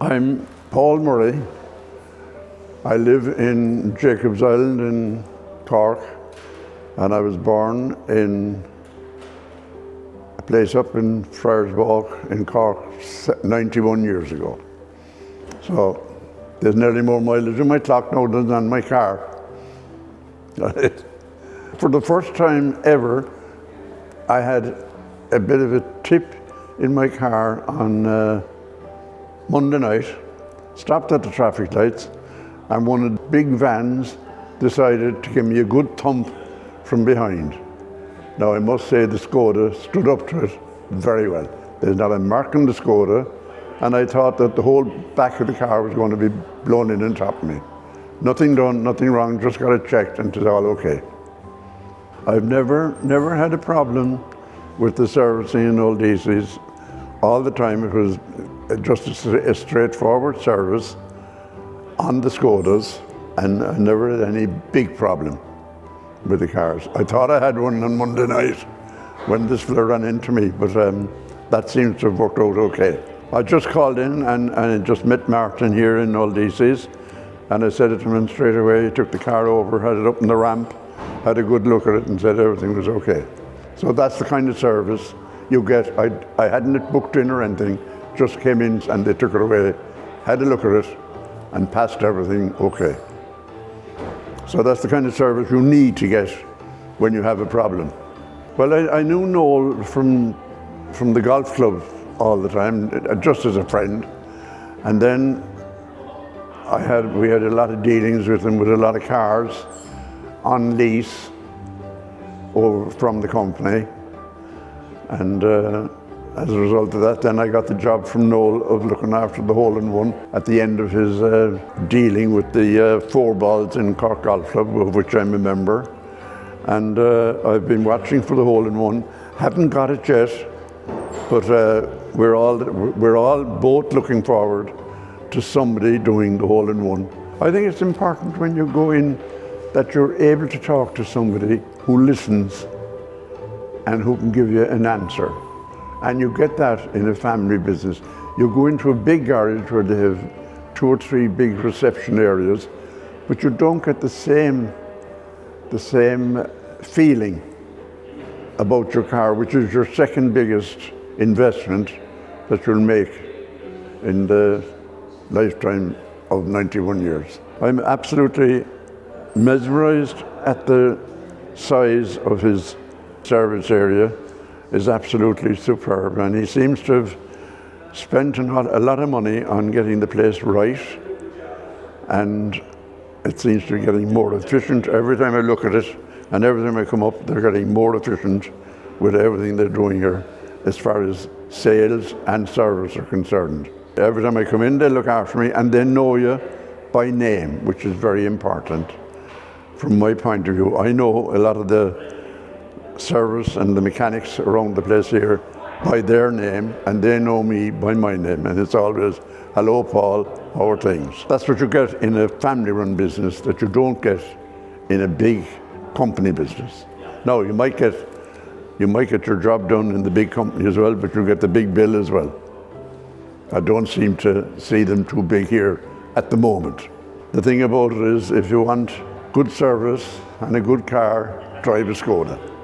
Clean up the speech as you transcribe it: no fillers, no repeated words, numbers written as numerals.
I'm Paul Murray. I live in Jacob's Island in Cork, and I was born in a place up in Friars Walk in Cork 91 years ago. So there's nearly more mileage in my clock now than on my car. For the first time ever, I had a bit of a tip in my car on Monday night, stopped at the traffic lights, and one of the big vans decided to give me a good thump from behind. Now I must say the Škoda stood up to it very well. There's not a mark on the Škoda, and I thought that the whole back of the car was going to be blown in on top of me. Nothing done, nothing wrong, just got it checked and it was all okay. I've never had a problem with the servicing in Noel Deasy's. All the time it was just a straightforward service on the Škodas, and I never had any big problem with the cars. I thought I had one on Monday night when this fella ran into me, but that seems to have worked out okay. I just called in and I just met Martin here in Noel Deasy's, and I said it to him straight away. He took the car over, had it up in the ramp, had a good look at it and said everything was okay. So that's the kind of service you get. I hadn't it booked in or anything, just came in and they took it away, had a look at it and passed everything okay. So that's the kind of service you need to get when you have a problem. Well, I knew Noel from the golf club all the time, just as a friend. And then we had a lot of dealings with him with a lot of cars on lease over from the company. And as a result of that, then I got the job from Noel of looking after the hole-in-one at the end of his dealing with the 4 balls in Cork Golf Club, of which I'm a member. And I've been watching for the hole-in-one. Haven't got it yet, but we're all both looking forward to somebody doing the hole-in-one. I think it's important when you go in that you're able to talk to somebody who listens and who can give you an answer. And you get that in a family business. You go into a big garage where they have 2 or 3 big reception areas, but you don't get the same feeling about your car, which is your second biggest investment that you'll make in the lifetime of 91 years. I'm absolutely mesmerized at the size of his service area. Is absolutely superb, and he seems to have spent a lot of money on getting the place right, and it seems to be getting more efficient. Every time I look at it and every time I come up, they're getting more efficient with everything they're doing here as far as sales and service are concerned. Every time I come in, they look after me and they know you by name, which is very important from my point of view. I know a lot of the service and the mechanics around the place here by their name, and they know me by my name, and it's always, hello Paul, how are things? That's what you get in a family run business that you don't get in a big company business. Now you might get your job done in the big company as well, but you get the big bill as well. I don't seem to see them too big here at the moment. The thing about it is, if you want good service and a good car, drive a Škoda.